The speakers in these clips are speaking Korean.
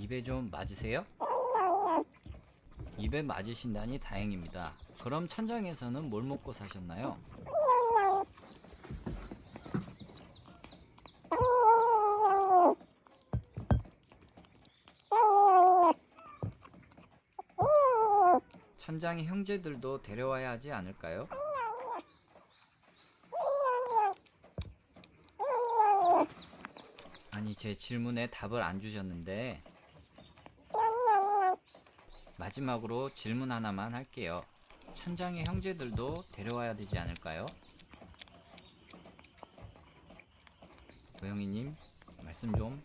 입에 좀 맞으세요? 입에 맞으신다니 다행입니다. 그럼 천장에서는 뭘 먹고 사셨나요? 천장의 형제들도 데려와야 하지 않을까요? 아니, 제 질문에 답을 안 주셨는데 마지막으로 질문 하나만 할게요. 천장의 형제들도 데려와야 되지 않을까요? 고영이님, 말씀 좀.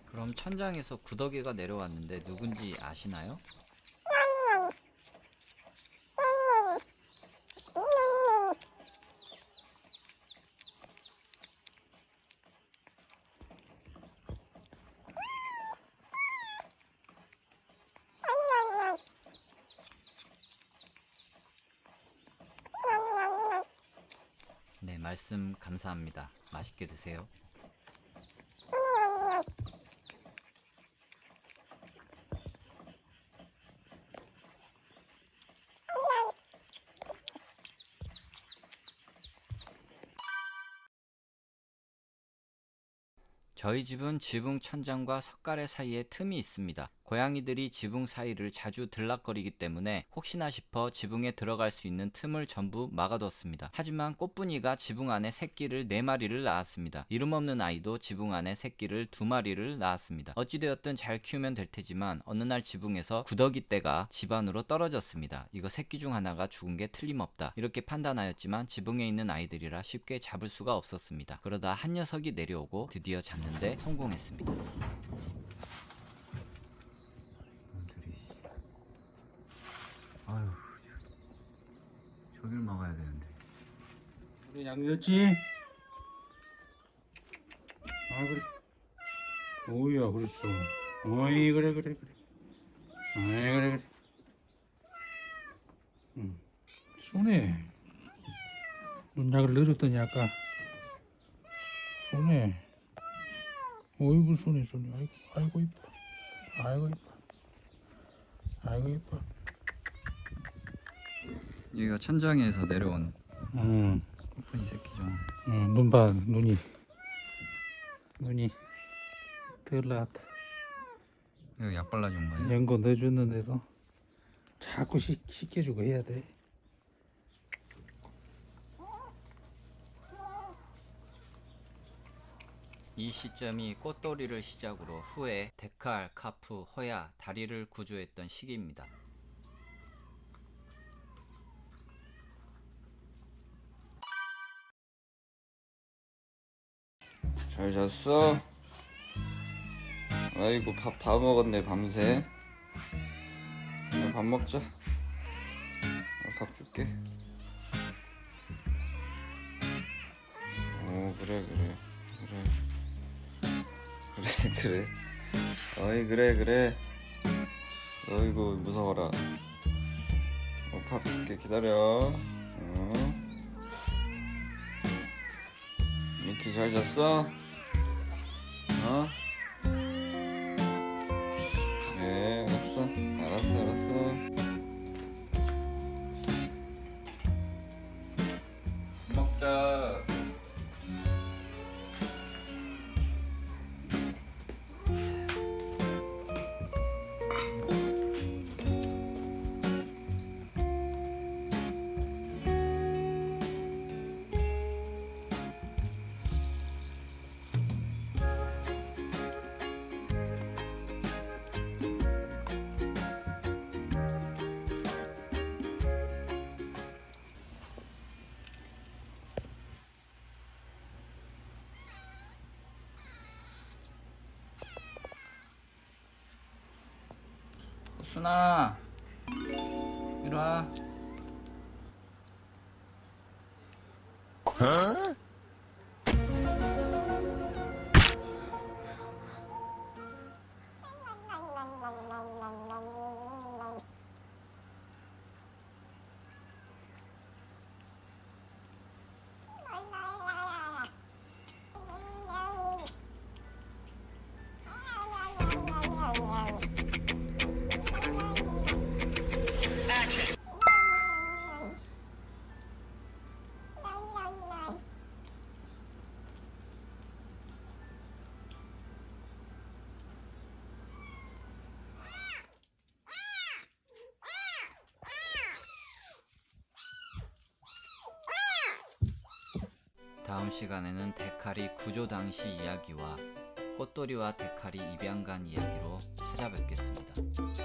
그럼 천장에서 구더기가 내려왔는데 누군지 아시나요? 네, 말씀 감사합니다. 맛있게 드세요. 저희 집은 지붕 천장과 석가래 사이에 틈이 있습니다. 고양이들이 지붕 사이를 자주 들락거리기 때문에 혹시나 싶어 지붕에 들어갈 수 있는 틈을 전부 막아뒀습니다. 하지만 꽃분이가 지붕 안에 새끼를 4마리를 낳았습니다. 이름 없는 아이도 지붕 안에 새끼를 2마리를 낳았습니다. 어찌되었든 잘 키우면 될 테지만 어느 날 지붕에서 구더기 떼가 집 안으로 떨어졌습니다. 이거 새끼 중 하나가 죽은 게 틀림없다, 이렇게 판단하였지만 지붕에 있는 아이들이라 쉽게 잡을 수가 없었습니다. 그러다 한 녀석이 내려오고 드디어 잡는데 성공했습니다. 아유, 저길 막아야 되는데. 우리 양이었지? 아 그래. 오야 그랬어. 어이 그래. 아이 그래. 응. 순해. 눈약을 넣어줬더니 아까 순해. 어이구 순해. 아이고 이뻐. 아이고 이뻐. 여기가 천장에서 내려온 응. 꽃분이 새끼죠. 응. 눈 봐. 눈이 덜 나왔다. 이거 약 발라준 거예요? 연고 넣어줬는데도 자꾸 씻겨주고 해야 돼. 이 시점이 꽃돌이를 시작으로 후에 데칼, 카프, 호야, 다리를 구조했던 시기입니다. 잘 잤어? 아이고 밥 다 먹었네 밤새. 야, 밥 먹자. 밥 줄게. 오 그래. 어이 그래. 어이구 무서워라. 밥 줄게 기다려. 미키 잘 잤어? 어? 네, 알았어. 먹자. 순아, 이리 와. 다음 시간에는 데칼이 구조 당시 이야기와 꽃돌이와 데칼이 입양간 이야기로 찾아뵙겠습니다.